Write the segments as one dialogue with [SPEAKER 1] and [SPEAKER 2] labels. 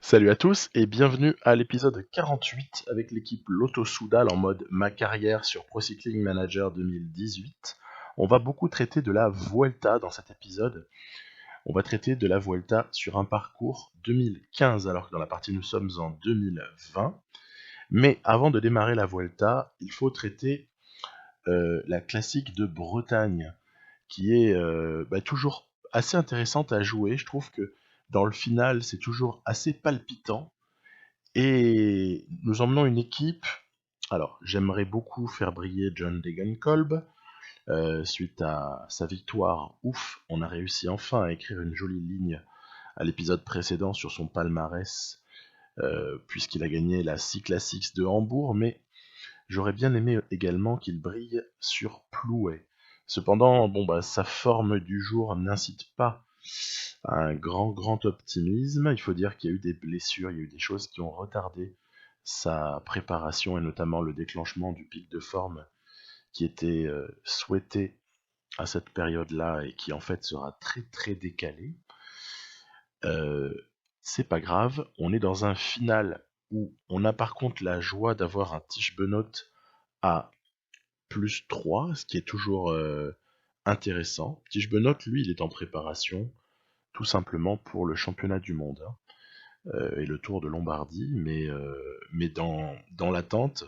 [SPEAKER 1] Salut à tous et bienvenue à l'épisode 48 avec l'équipe Lotto Soudal en mode ma carrière sur Pro Cycling Manager 2018. On va beaucoup traiter de la Vuelta dans cet épisode. On va traiter de la Vuelta sur un parcours 2015 alors que dans la partie nous sommes en 2020. Mais avant de démarrer la Vuelta, il faut traiter la classique de Bretagne qui est toujours assez intéressante à jouer. Je trouve que dans le final, c'est toujours assez palpitant. Et nous emmenons une équipe. Alors, j'aimerais beaucoup faire briller John Degenkolb. Suite à sa victoire, ouf, on a réussi enfin à écrire une jolie ligne à l'épisode précédent sur son palmarès, puisqu'il a gagné la Cyclassics de Hambourg, mais j'aurais bien aimé également qu'il brille sur Plouay. Cependant, sa forme du jour n'incite pas à un grand optimisme. Il faut dire qu'il y a eu des blessures, il y a eu des choses qui ont retardé sa préparation et notamment le déclenchement du pic de forme qui était souhaité à cette période-là et qui en fait sera très décalé. C'est pas grave, on est dans un final où on a par contre la joie d'avoir un Tish Benoît à plus 3, ce qui est toujours intéressant. Tish Benoît, lui, il est en préparation tout simplement pour le championnat du monde et le Tour de Lombardie, mais dans l'attente,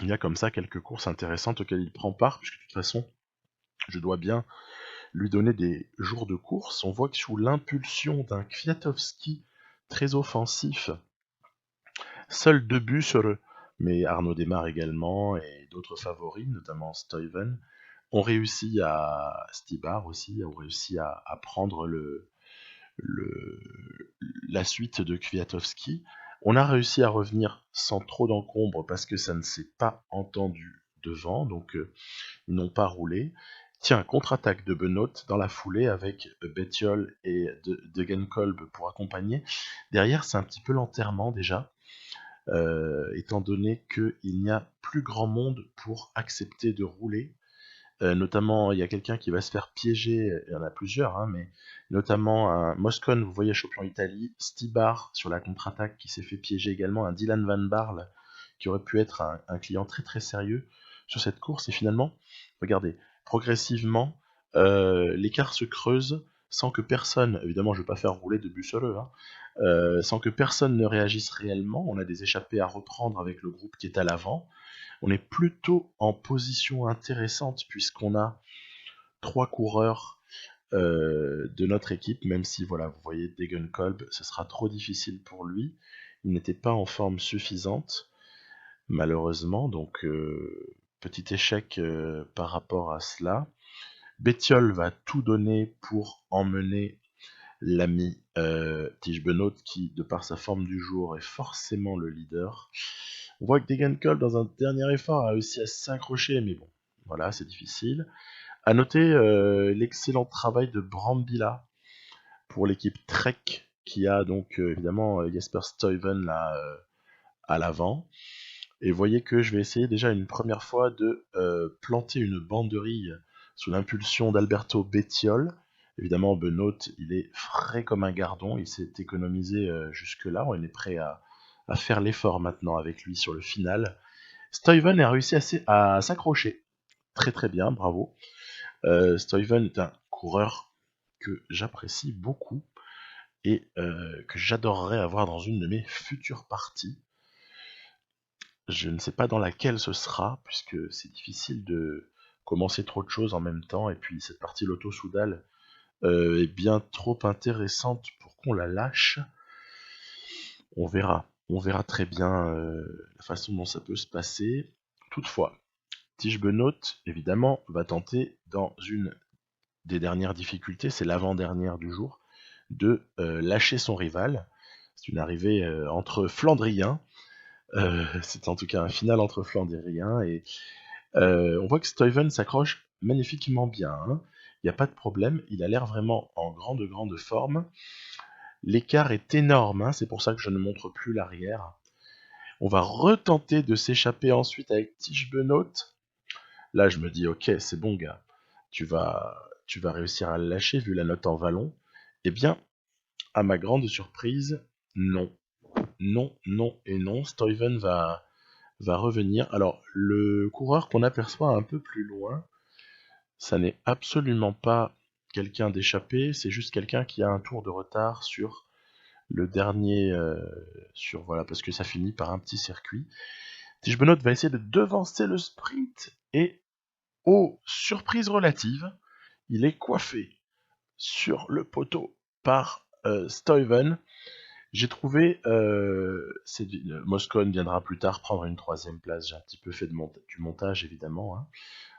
[SPEAKER 1] il y a comme ça quelques courses intéressantes auxquelles il prend part, puisque de toute façon, je dois bien lui donner des jours de course. On voit que sous l'impulsion d'un Kwiatkowski très offensif, seuls 2 buts sur eux, mais Arnaud Démare également et d'autres favoris, notamment Stuyven, ont réussi à Stibar aussi, ont réussi à prendre la suite de Kwiatkowski. On a réussi à revenir sans trop d'encombre parce que ça ne s'est pas entendu devant, donc ils n'ont pas roulé. Tiens, contre-attaque de Benoît dans la foulée avec Bettiol et Degenkolb pour accompagner. Derrière, c'est un petit peu l'enterrement déjà, étant donné qu'il n'y a plus grand monde pour accepter de rouler. Notamment, il y a quelqu'un qui va se faire piéger, il y en a plusieurs, hein, mais notamment un Moscon, vous voyez, champion Italie, Stibar sur la contre-attaque qui s'est fait piéger également, un Dylan Van Barle qui aurait pu être un client très sérieux sur cette course, et finalement, regardez, progressivement, l'écart se creuse sans que personne, évidemment je ne vais pas faire rouler de Bussoleux, hein, sans que personne ne réagisse réellement. On a des échappées à reprendre avec le groupe qui est à l'avant. On est plutôt en position intéressante puisqu'on a 3 coureurs de notre équipe, même si voilà, vous voyez Degenkolb, ce sera trop difficile pour lui. Il n'était pas en forme suffisante, malheureusement, donc petit échec par rapport à cela. Bettiol va tout donner pour emmener l'ami Tige Benoît qui, de par sa forme du jour, est forcément le leader. On voit que Degenkolb, dans un dernier effort, a réussi à s'accrocher, mais bon, voilà, c'est difficile. À noter l'excellent travail de Brambilla pour l'équipe Trek, qui a donc évidemment Jesper Stuyven là à l'avant. Et vous voyez que je vais essayer déjà une première fois de planter une banderille sous l'impulsion d'Alberto Bettiol. Évidemment, Benoît, il est frais comme un gardon, il s'est économisé jusque-là, on est prêt à faire l'effort maintenant avec lui sur le final. Stuyven a réussi à s'accrocher. Très bien, bravo. Stuyven est un coureur que j'apprécie beaucoup et que j'adorerais avoir dans une de mes futures parties. Je ne sais pas dans laquelle ce sera, puisque c'est difficile de commencer trop de choses en même temps, et puis cette partie Lotto Soudal est bien trop intéressante pour qu'on la lâche. On verra très bien la façon dont ça peut se passer. Toutefois, Tige Benoît, évidemment, va tenter dans une des dernières difficultés, c'est l'avant-dernière du jour, de lâcher son rival. C'est une arrivée entre Flandriens. C'est en tout cas un final entre Flandriens et on voit que Stuyven s'accroche magnifiquement bien. Hein. Il n'y a pas de problème, il a l'air vraiment en grande forme. L'écart est énorme, hein, c'est pour ça que je ne montre plus l'arrière. On va retenter de s'échapper ensuite avec Tige Benoît. Là, je me dis, ok, c'est bon, gars, tu vas réussir à le lâcher vu la note en vallon. Eh bien, à ma grande surprise, non. non, non et non. Stuyven va revenir. Alors, le coureur qu'on aperçoit un peu plus loin, ça n'est absolument pas quelqu'un d'échappé, c'est juste quelqu'un qui a un tour de retard sur le dernier, voilà, parce que ça finit par un petit circuit. Tish Benoît va essayer de devancer le sprint et, oh, surprise relative, il est coiffé sur le poteau par Stuyven. J'ai trouvé, Moscone viendra plus tard prendre une troisième place. J'ai un petit peu fait du montage évidemment. Hein.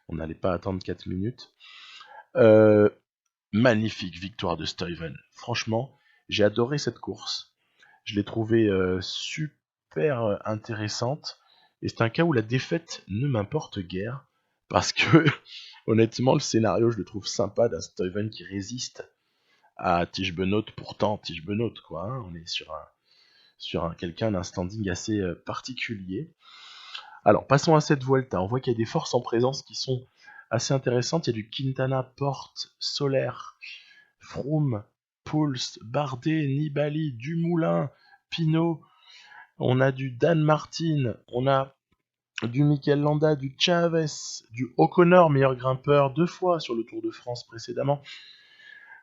[SPEAKER 1] On n'allait pas attendre 4 minutes. Magnifique victoire de Stuyven. Franchement, j'ai adoré cette course. Je l'ai trouvée super intéressante. Et c'est un cas où la défaite ne m'importe guère. Parce que, honnêtement, le scénario, je le trouve sympa d'un Stuyven qui résiste à Tish Benoît. Pourtant, Tish Benoît, quoi. Hein. On est sur quelqu'un d'un standing assez particulier. Alors, passons à cette Vuelta. On voit qu'il y a des forces en présence qui sont assez intéressantes. Il y a du Quintana, Porte, Soler, Froome, Pouls, Bardet, Nibali, Dumoulin, Pinot. On a du Dan Martin, on a du Mikel Landa, du Chavez, du O'Connor, meilleur grimpeur 2 fois sur le Tour de France précédemment.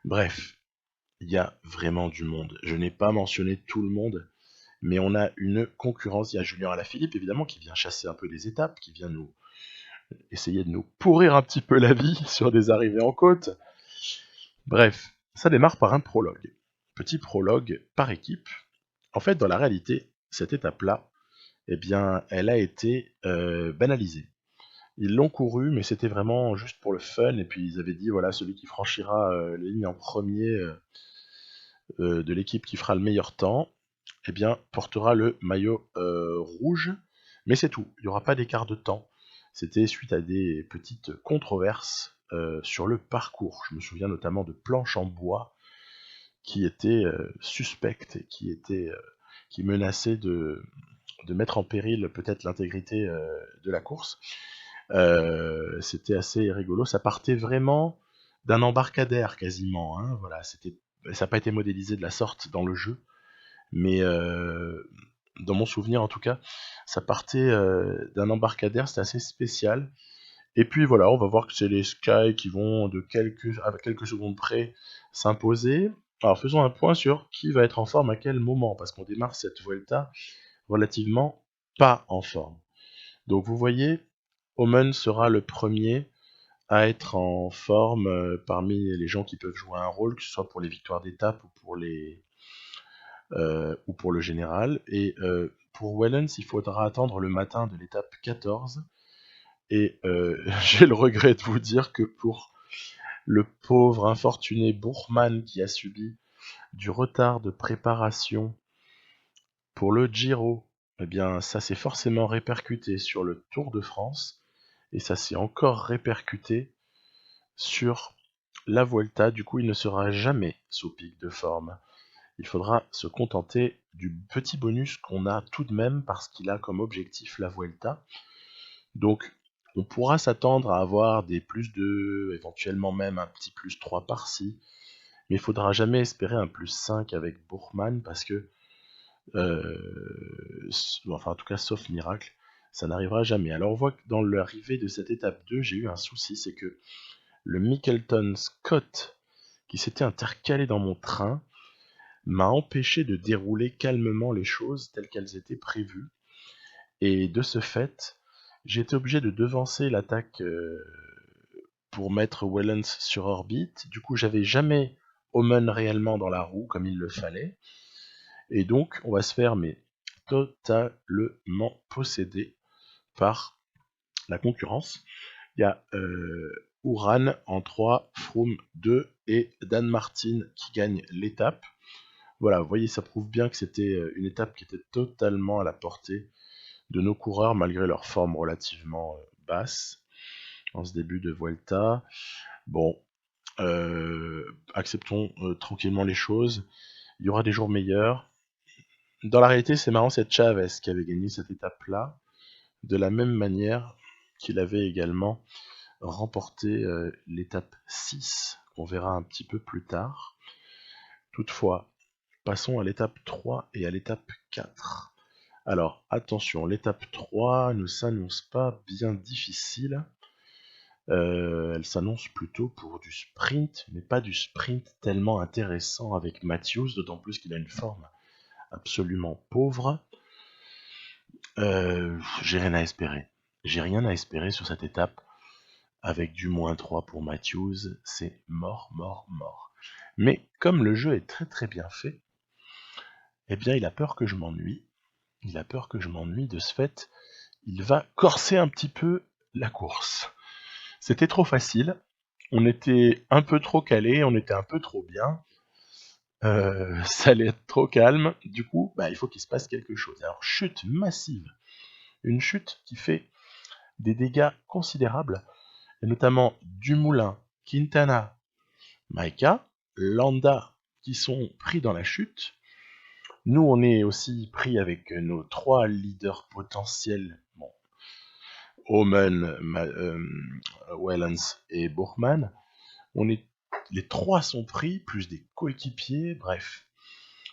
[SPEAKER 1] Bref, il y a vraiment du monde. Je n'ai pas mentionné tout le monde, mais on a une concurrence. Il y a Julien Alaphilippe, évidemment, qui vient chasser un peu des étapes, qui vient nous essayer de nous pourrir un petit peu la vie sur des arrivées en côte. Bref, ça démarre par un prologue. Petit prologue par équipe. En fait, dans la réalité, cette étape-là, eh bien, elle a été banalisée. Ils l'ont couru, mais c'était vraiment juste pour le fun. Et puis ils avaient dit, voilà, celui qui franchira les lignes en premier de l'équipe qui fera le meilleur temps, eh bien, portera le maillot rouge. Mais c'est tout, il n'y aura pas d'écart de temps. C'était suite à des petites controverses sur le parcours. Je me souviens notamment de planches en bois qui étaient suspectes et qui menaçaient de mettre en péril peut-être l'intégrité de la course. C'était assez rigolo. Ça partait vraiment d'un embarcadère quasiment. Hein, voilà, ça n'a pas été modélisé de la sorte dans le jeu, mais dans mon souvenir en tout cas, ça partait d'un embarcadère. C'était assez spécial. Et puis voilà, on va voir que c'est les Sky qui vont à quelques secondes près s'imposer. Alors faisons un point sur qui va être en forme à quel moment, parce qu'on démarre cette Vuelta relativement pas en forme. Donc vous voyez, Omen sera le premier à être en forme parmi les gens qui peuvent jouer un rôle, que ce soit pour les victoires d'étape ou pour le général. Et pour Wellens, il faudra attendre le matin de l'étape 14. Et j'ai le regret de vous dire que pour le pauvre infortuné Buchmann qui a subi du retard de préparation pour le Giro, eh bien ça s'est forcément répercuté sur le Tour de France et ça s'est encore répercuté sur la Vuelta. Du coup, il ne sera jamais sous pic de forme. Il faudra se contenter du petit bonus qu'on a tout de même parce qu'il a comme objectif la Vuelta. Donc, on pourra s'attendre à avoir des plus 2, éventuellement même un petit plus 3 par-ci, mais il faudra jamais espérer un plus 5 avec Buchmann parce que, enfin en tout cas sauf miracle, ça n'arrivera jamais. Alors on voit que dans l'arrivée de cette étape 2, j'ai eu un souci, c'est que le Mickelton Scott qui s'était intercalé dans mon train m'a empêché de dérouler calmement les choses telles qu'elles étaient prévues. Et de ce fait, j'ai été obligé de devancer l'attaque pour mettre Wellens sur orbite. Du coup, j'avais jamais Omen réellement dans la roue comme il le fallait. Et donc, on va se faire mais totalement posséder par la concurrence. Il y a Uran en 3, Froome 2 et Dan Martin qui gagne l'étape. Voilà, vous voyez, ça prouve bien que c'était une étape qui était totalement à la portée de nos coureurs malgré leur forme relativement basse en ce début de Vuelta. Bon, acceptons tranquillement les choses. Il y aura des jours meilleurs. Dans la réalité, c'est marrant, c'est Chavez qui avait gagné cette étape-là, de la même manière qu'il avait également remporté l'étape 6, qu'on verra un petit peu plus tard. Toutefois, passons à l'étape 3 et à l'étape 4. Alors, attention, l'étape 3 ne s'annonce pas bien difficile. Elle s'annonce plutôt pour du sprint, mais pas du sprint tellement intéressant avec Matthews, d'autant plus qu'il a une forme absolument pauvre. J'ai rien à espérer. J'ai rien à espérer sur cette étape. Avec du -3 pour Matthews, c'est mort, mort, mort. Mais comme le jeu est très très bien fait, eh bien il a peur que je m'ennuie. Il a peur que je m'ennuie, de ce fait, il va corser un petit peu la course. C'était trop facile, on était un peu trop calé, on était un peu trop bien, ça allait être trop calme, du coup, il faut qu'il se passe quelque chose. Alors, chute massive, une chute qui fait des dégâts considérables, et notamment Dumoulin, Quintana, Maika, Landa, qui sont pris dans la chute. Nous, on est aussi pris avec nos 3 leaders potentiels, bon, Oomen, Wellens et Bourgman. Les 3 sont pris, plus des coéquipiers, bref.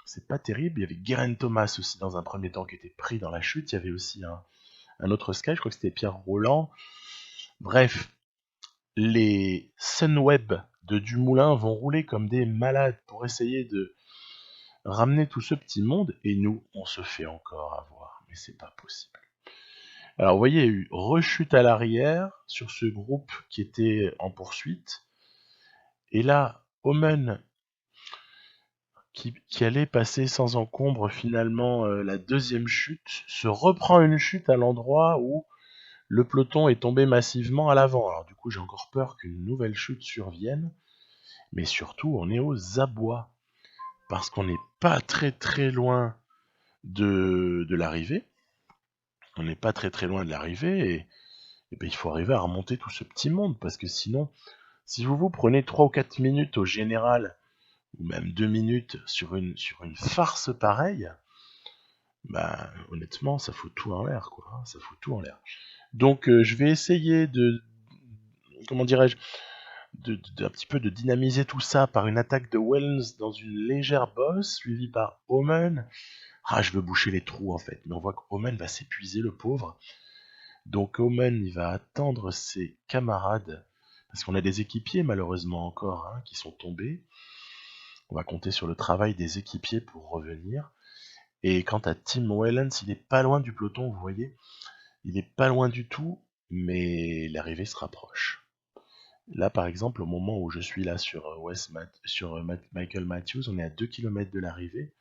[SPEAKER 1] C'est pas terrible. Il y avait Geraint Thomas aussi dans un premier temps qui était pris dans la chute. Il y avait aussi un autre Sky, je crois que c'était Pierre Roland. Bref, les Sunweb de Dumoulin vont rouler comme des malades pour essayer de ramener tout ce petit monde, et nous, on se fait encore avoir. Mais c'est pas possible. Alors vous voyez, il y a eu rechute à l'arrière sur ce groupe qui était en poursuite. Et là, Omen, qui allait passer sans encombre finalement la deuxième chute, se reprend une chute à l'endroit où le peloton est tombé massivement à l'avant. Alors du coup, j'ai encore peur qu'une nouvelle chute survienne. Mais surtout, on est aux abois. Parce qu'on n'est pas très très loin de l'arrivée. On n'est pas très très loin de l'arrivée, et il faut arriver à remonter tout ce petit monde, parce que sinon, si vous prenez 3 ou 4 minutes au général, ou même 2 minutes sur une farce pareille, honnêtement, ça fout tout en l'air, quoi. Hein, ça fout tout en l'air. Donc, je vais essayer comment dirais-je, un petit peu de dynamiser tout ça par une attaque de Wellens dans une légère bosse, suivie par Omen. Ah, je veux boucher les trous, en fait, mais on voit qu'Omen va s'épuiser, le pauvre. Donc Omen, il va attendre ses camarades, parce qu'on a des équipiers malheureusement encore qui sont tombés. On va compter sur le travail des équipiers pour revenir. Et quant à Tim Wellens, il est pas loin du peloton, vous voyez. Il est pas loin du tout, mais l'arrivée se rapproche. Là, par exemple, au moment où je suis là sur, Michael Matthews, on est à 2 km de l'arrivée.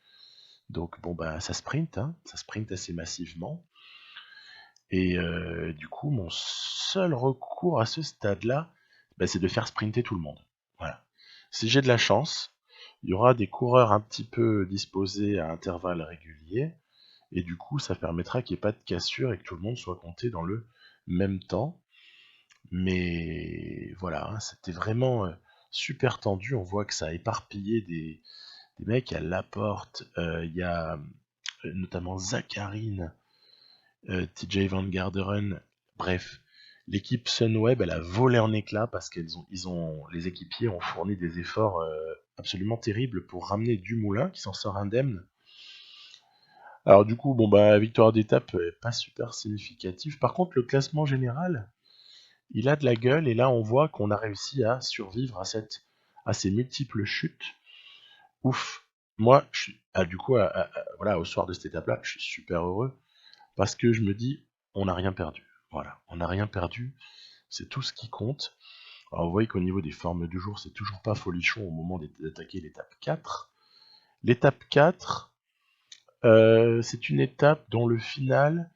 [SPEAKER 1] Donc bon, ça sprint, ça sprint assez massivement. Et du coup, mon seul recours à ce stade-là, c'est de faire sprinter tout le monde. Voilà. Si j'ai de la chance, il y aura des coureurs un petit peu disposés à intervalles réguliers, et du coup, ça permettra qu'il n'y ait pas de cassure et que tout le monde soit compté dans le même temps. Mais voilà, c'était vraiment super tendu. On voit que ça a éparpillé des mecs. Il y a Laporte, il y a notamment Zacharine, TJ Van Garderen, bref, l'équipe Sunweb, elle a volé en éclats parce les équipiers ont fourni des efforts absolument terribles pour ramener Dumoulin qui s'en sort indemne. Alors du coup, victoire d'étape pas super significative. Par contre, le classement général, il a de la gueule, et là on voit qu'on a réussi à survivre à ces multiples chutes. Ouf. Moi, du coup, voilà, au soir de cette étape-là, je suis super heureux. Parce que je me dis, on n'a rien perdu. Voilà, on n'a rien perdu, c'est tout ce qui compte. Alors vous voyez qu'au niveau des formes du jour, c'est toujours pas folichon au moment d'attaquer l'étape 4. L'étape 4, c'est une étape dont le final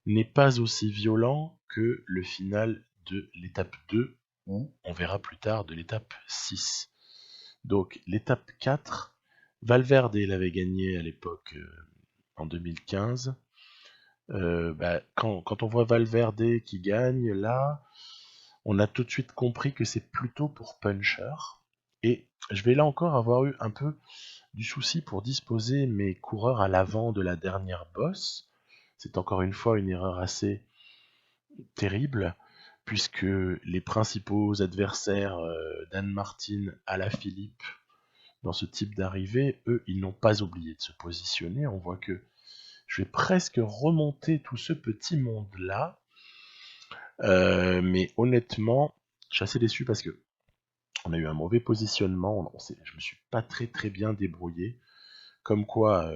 [SPEAKER 1] n'est pas aussi violent que le final de l'étape 2, ou on verra plus tard de l'étape 6. Donc l'étape 4, Valverde l'avait gagné à l'époque en 2015. Quand on voit Valverde qui gagne, là, on a tout de suite compris que c'est plutôt pour puncher. Et je vais là encore avoir eu un peu du souci pour disposer mes coureurs à l'avant de la dernière bosse. C'est encore une fois une erreur assez terrible, puisque les principaux adversaires d'Anne Martin, Alaphilippe, dans ce type d'arrivée, eux, ils n'ont pas oublié de se positionner. On voit que je vais presque remonter tout ce petit monde-là. Mais honnêtement, je suis assez déçu parce que on a eu un mauvais positionnement. Je me suis pas très bien débrouillé. Comme quoi,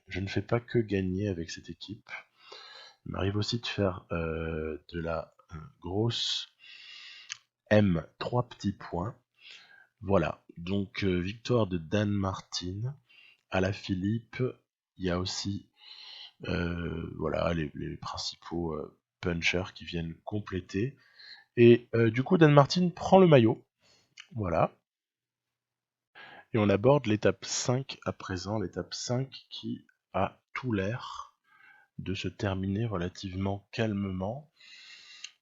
[SPEAKER 1] je ne fais pas que gagner avec cette équipe. Il m'arrive aussi de faire de la grosse M, 3 petits points. Voilà, donc victoire de Dan Martin. À la Philippe, il y a aussi voilà, les principaux punchers qui viennent compléter. Et du coup, Dan Martin prend le maillot. Voilà. Et on aborde l'étape 5 à présent, l'étape 5 qui a tout l'air de se terminer relativement calmement.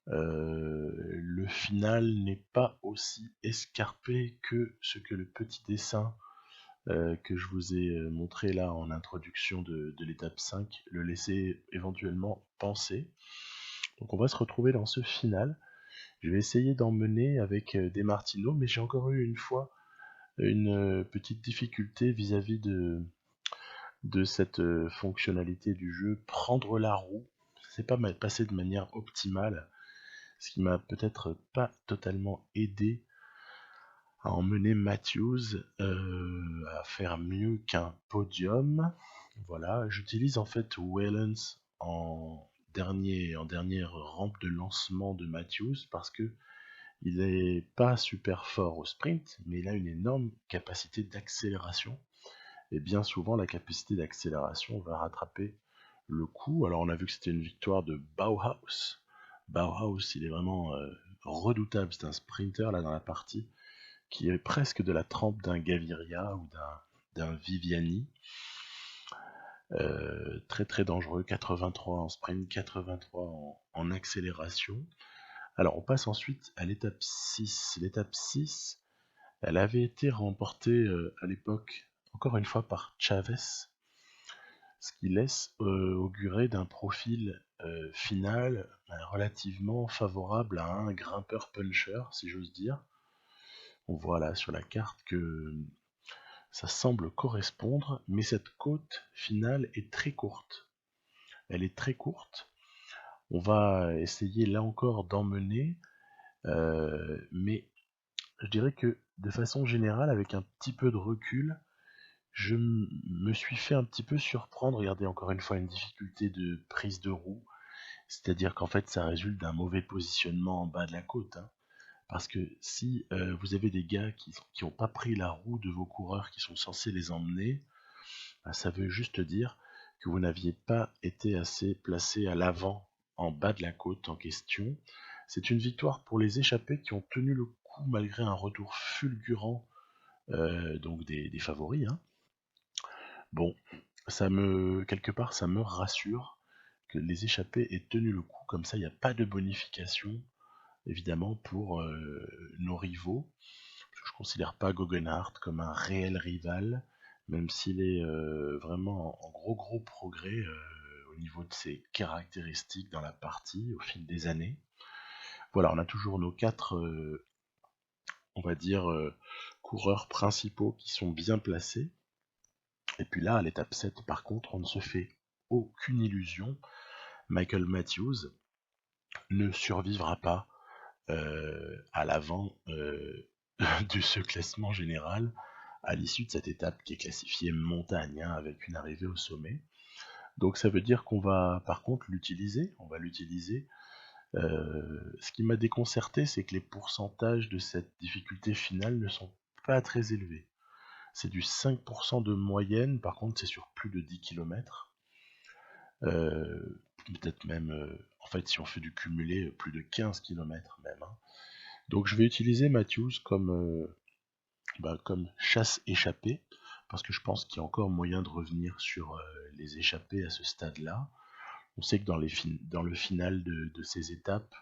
[SPEAKER 1] Le final n'est pas aussi escarpé que ce que le petit dessin que je vous ai montré là en introduction de l'étape 5 le laissait éventuellement penser. Donc on va se retrouver dans ce final. Je vais essayer d'emmener avec des Martino, mais j'ai encore eu une fois une petite difficulté vis-à-vis de cette fonctionnalité du jeu, prendre la roue. C'est pas passé de manière optimale, ce qui m'a peut-être pas totalement aidé à emmener Matthews à faire mieux qu'un podium. Voilà, j'utilise en fait Waylands en dernière rampe de lancement de Matthews parce que il est pas super fort au sprint, mais il a une énorme capacité d'accélération. Et bien souvent, la capacité d'accélération va rattraper le coup. Alors, on a vu que c'était une victoire de Bauhaus. Bauhaus, il est vraiment redoutable. C'est un sprinter là dans la partie qui est presque de la trempe d'un Gaviria ou d'un Viviani. Très dangereux, 83 en sprint, 83 en accélération. Alors on passe ensuite à l'étape 6. L'étape 6, elle avait été remportée à l'époque, encore une fois, par Chavez, ce qui laisse augurer d'un profil final relativement favorable à un grimpeur-puncher, si j'ose dire. On voit là sur la carte que ça semble correspondre, mais cette côte finale est très courte. Elle est très courte. On va essayer là encore d'emmener, mais je dirais que de façon générale, avec un petit peu de recul, je me suis fait un petit peu surprendre. Regardez encore une fois une difficulté de prise de roue, c'est-à-dire qu'en fait ça résulte d'un mauvais positionnement en bas de la côte. Hein. Parce que si vous avez des gars qui n'ont pas pris la roue de vos coureurs qui sont censés les emmener, bah, ça veut juste dire que vous n'aviez pas été assez placé à l'avant, en bas de la côte en question. C'est une victoire pour les échappés qui ont tenu le coup malgré un retour fulgurant donc des favoris. Hein. Bon, quelque part, ça me rassure que les échappés aient tenu le coup. Comme ça, il n'y a pas de bonification, évidemment, pour nos rivaux. Je ne considère pas Guggenhardt comme un réel rival, même s'il est vraiment en gros progrès au niveau de ses caractéristiques dans la partie au fil des années. Voilà, on a toujours nos quatre, on va dire, coureurs principaux qui sont bien placés. Et puis là, à l'étape 7, par contre, on ne se fait aucune illusion. Michael Matthews ne survivra pas à l'avant de ce classement général à l'issue de cette étape qui est classifiée montagne hein, avec une arrivée au sommet. Donc ça veut dire qu'on va par contre l'utiliser, on va l'utiliser. Ce qui m'a déconcerté, c'est que les pourcentages de cette difficulté finale ne sont pas très élevés. C'est du 5% de moyenne, par contre c'est sur plus de 10 km. Peut-être même, en fait si on fait du cumulé, plus de 15 km même. Hein. Donc je vais utiliser Matthews comme chasse échappée, parce que je pense qu'il y a encore moyen de revenir sur les échappées à ce stade-là. On sait que dans le final de ces étapes,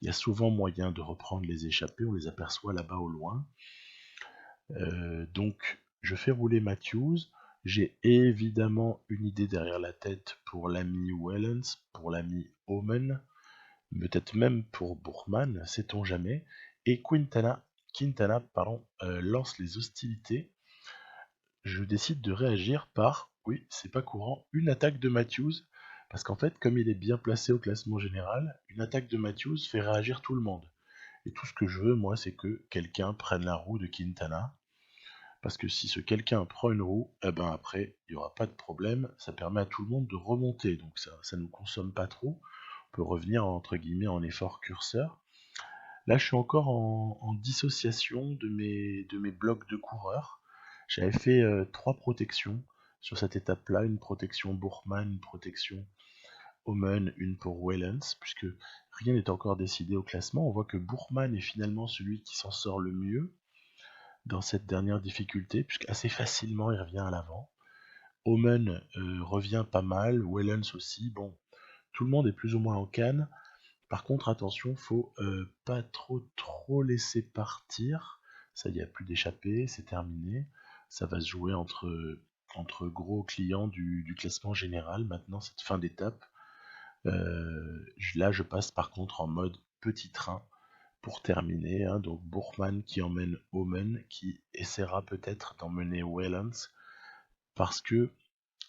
[SPEAKER 1] il y a souvent moyen de reprendre les échappées, on les aperçoit là-bas au loin. Donc je fais rouler Matthews, j'ai évidemment une idée derrière la tête pour l'ami Wellens, pour l'ami Omen, peut-être même pour Bourman, sait-on jamais, et Quintana lance les hostilités. je décide de réagir par, oui, c'est pas courant, une attaque de Matthews, parce qu'en fait, comme il est bien placé au classement général, une attaque de Matthews fait réagir tout le monde. Et tout ce que je veux, moi, c'est que quelqu'un prenne la roue de Quintana, parce que si ce quelqu'un prend une roue, eh ben après, il n'y aura pas de problème, ça permet à tout le monde de remonter, donc ça nous consomme pas trop, on peut revenir entre guillemets en effort curseur. Là, je suis encore en dissociation de mes blocs de coureurs. J'avais fait 3 protections sur cette étape-là, une protection Bourman, une protection Omen, une pour Wellens, puisque rien n'est encore décidé au classement. On voit que Bourman est finalement celui qui s'en sort le mieux dans cette dernière difficulté, puisque assez facilement il revient à l'avant. Omen revient pas mal, Wellens aussi. Bon, tout le monde est plus ou moins en canne. Par contre, attention, faut pas trop laisser partir. Ça, il n'y a plus d'échappée, c'est terminé. Ça va se jouer entre gros clients du classement général maintenant, cette fin d'étape. Là, je passe par contre en mode petit train pour terminer. Hein. Donc Bourman qui emmène Omen, qui essaiera peut-être d'emmener Wellens, parce que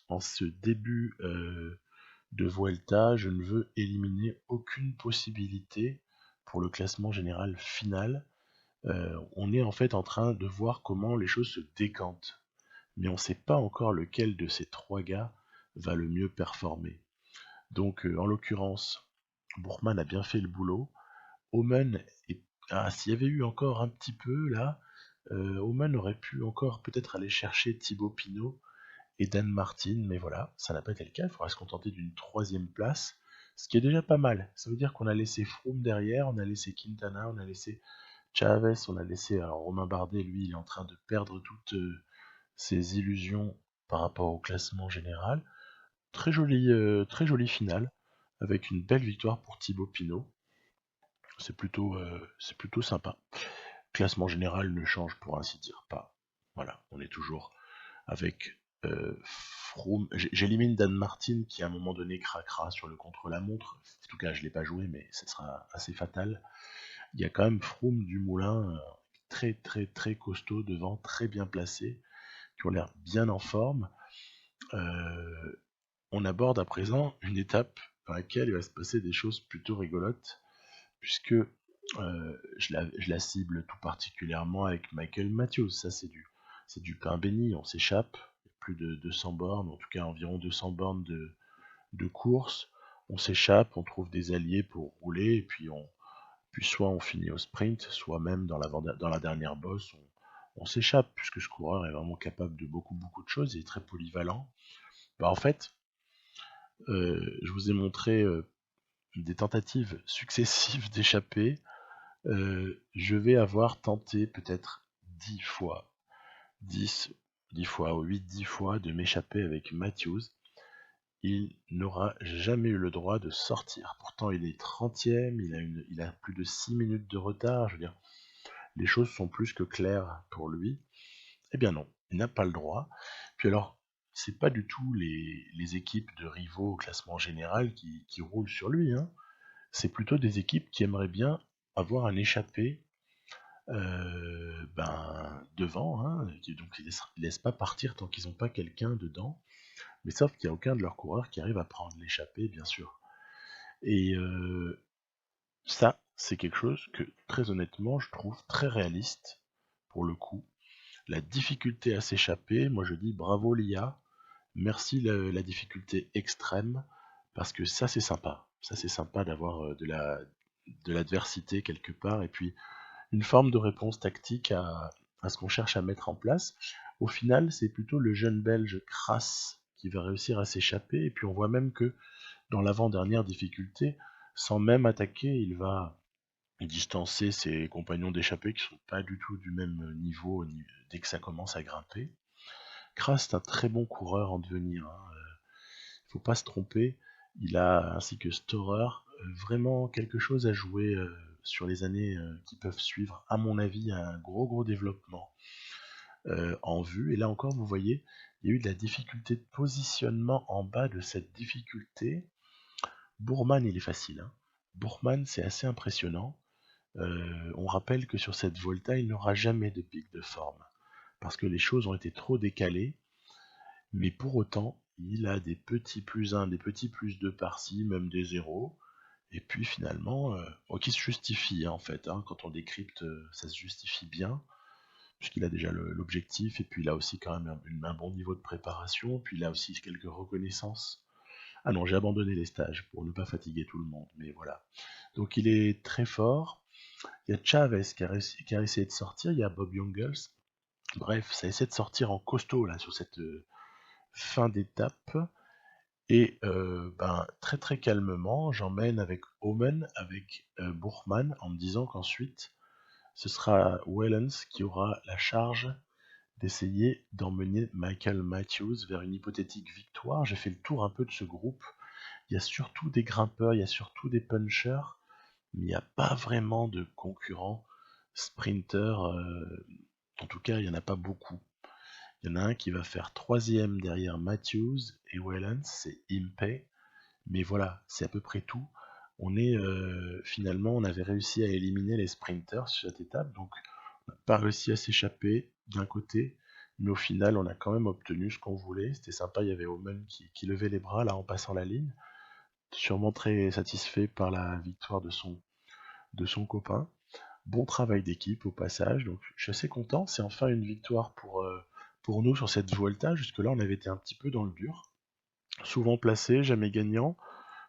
[SPEAKER 1] en ce début de Vuelta, je ne veux éliminer aucune possibilité pour le classement général final. On est en fait en train de voir comment les choses se décantent, mais on ne sait pas encore lequel de ces 3 gars va le mieux performer. Donc en l'occurrence, Bourman a bien fait le boulot. Omen, s'il y avait eu encore un petit peu là, Omen aurait pu encore peut-être aller chercher Thibaut Pinot et Dan Martin, mais voilà, ça n'a pas été le cas, il faudra se contenter d'une 3e place, ce qui est déjà pas mal. Ça veut dire qu'on a laissé Froome derrière, on a laissé Quintana, on a laissé Chavez, on a laissé, alors Romain Bardet, lui, il est en train de perdre toutes ses illusions par rapport au classement général. Très jolie finale, avec une belle victoire pour Thibaut Pinot. C'est plutôt sympa. Classement général ne change pour ainsi dire pas. Voilà, on est toujours avec Froome. J'élimine Dan Martin qui à un moment donné craquera sur le contre-la-montre. En tout cas, je ne l'ai pas joué, mais ce sera assez fatal. Il y a quand même Froome du Moulin, très costaud devant, très bien placé, qui ont l'air bien en forme. On aborde à présent une étape dans laquelle il va se passer des choses plutôt rigolotes, puisque je la cible tout particulièrement avec Michael Matthews. Ça, c'est du pain béni, on s'échappe. Plus de 200 bornes, en tout cas environ 200 bornes de course. On s'échappe, on trouve des alliés pour rouler, et puis soit on finit au sprint, soit même dans la dernière bosse, on s'échappe, puisque ce coureur est vraiment capable de beaucoup de choses, il est très polyvalent. Bah, en fait, je vous ai montré des tentatives successives d'échapper. Je vais avoir tenté peut-être 10 fois, 10 fois, 10 fois de m'échapper avec Matthews. Il n'aura jamais eu le droit de sortir. Pourtant, il est 30e, il a plus de 6 minutes de retard. Je veux dire, les choses sont plus que claires pour lui. Eh bien non, il n'a pas le droit. Puis alors, c'est pas du tout les équipes de rivaux au classement général qui roulent sur lui. Hein. C'est plutôt des équipes qui aimeraient bien avoir un échappé devant, hein, donc ils laissent pas partir tant qu'ils n'ont pas quelqu'un dedans, mais sauf qu'il n'y a aucun de leurs coureurs qui arrive à prendre l'échappée, bien sûr. Et ça, c'est quelque chose que, très honnêtement, je trouve très réaliste, pour le coup. La difficulté à s'échapper, moi je dis bravo l'IA, merci la difficulté extrême, parce que ça c'est sympa. Ça c'est sympa d'avoir de l'adversité quelque part, et puis une forme de réponse tactique à ce qu'on cherche à mettre en place. Au final, c'est plutôt le jeune belge Kras qui va réussir à s'échapper, et puis on voit même que dans l'avant-dernière difficulté, sans même attaquer, il va distancer ses compagnons d'échappée qui sont pas du tout du même niveau dès que ça commence à grimper. Kras est un très bon coureur en devenir, hein. Faut pas se tromper, il a, ainsi que Storer, vraiment quelque chose à jouer sur les années qui peuvent suivre. À mon avis, un gros développement en vue. Et là encore, vous voyez, il y a eu de la difficulté de positionnement en bas de cette difficulté. Bourman, il est facile. Hein. Bourman, c'est assez impressionnant. On rappelle que sur cette Volta, il n'aura jamais de pic de forme. parce que les choses ont été trop décalées, mais pour autant, il a des petits plus 1, des petits plus 2 par-ci, même des zéros, et puis finalement, qui se justifie en fait, hein, quand on décrypte, ça se justifie bien, puisqu'il a déjà l'objectif, et puis il a aussi quand même un bon niveau de préparation, puis il a aussi quelques reconnaissances. Ah non, j'ai abandonné les stages pour ne pas fatiguer tout le monde, mais voilà. Donc il est très fort. Il y a Chavez qui a essayé de sortir, il y a Bob Jungels. Bref, ça essaie de sortir en costaud là sur cette fin d'étape. Et très très calmement, j'emmène avec Omen, avec Bourman, en me disant qu'ensuite, ce sera Wellens qui aura la charge d'essayer d'emmener Michael Matthews vers une hypothétique victoire. J'ai fait le tour un peu de ce groupe. Il y a surtout des grimpeurs, il y a surtout des punchers, mais il n'y a pas vraiment de concurrents sprinters. En tout cas, il n'y en a pas beaucoup. Il y en a un qui va faire troisième derrière Matthews et Wellens, c'est Impey. Mais voilà, c'est à peu près tout. Finalement, on avait réussi à éliminer les sprinters sur cette étape, donc on n'a pas réussi à s'échapper d'un côté, mais au final, on a quand même obtenu ce qu'on voulait. C'était sympa, il y avait Omen qui levait les bras là en passant la ligne, sûrement très satisfait par la victoire de son copain. Bon travail d'équipe au passage, donc je suis assez content. C'est enfin une victoire pour nous sur cette Vuelta. Jusque-là, on avait été un petit peu dans le dur, souvent placé, jamais gagnant.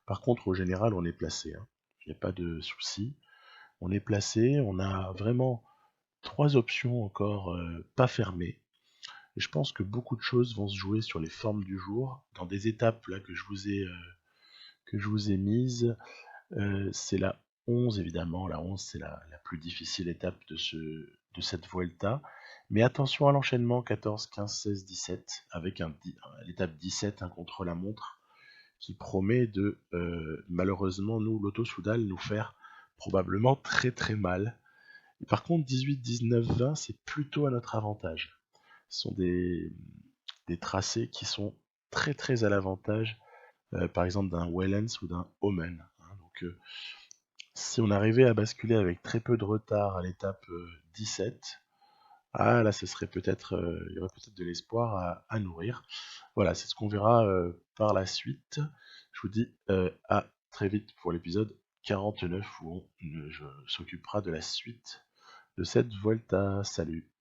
[SPEAKER 1] Par contre, au général, on est placé, hein. Il n'y a pas de souci. On est placé, on a vraiment 3 options encore pas fermées. Et je pense que beaucoup de choses vont se jouer sur les formes du jour. Dans des étapes là que je vous ai mises, c'est la 11 évidemment. La 11, c'est la plus difficile étape de cette Vuelta. Mais attention à l'enchaînement 14, 15, 16, 17, avec l'étape 17, un contre-la-montre, qui promet de, malheureusement, nous, l'Auto-Soudal, nous faire probablement très très mal. Et par contre, 18, 19, 20, c'est plutôt à notre avantage. Ce sont des tracés qui sont très très à l'avantage, par exemple d'un Wellens ou d'un Omen, hein. Donc, si on arrivait à basculer avec très peu de retard à l'étape 17, ah là, il y aurait peut-être de l'espoir à nourrir. Voilà, c'est ce qu'on verra par la suite. Je vous dis à très vite pour l'épisode 49 où on s'occupera de la suite de cette Volta. Salut!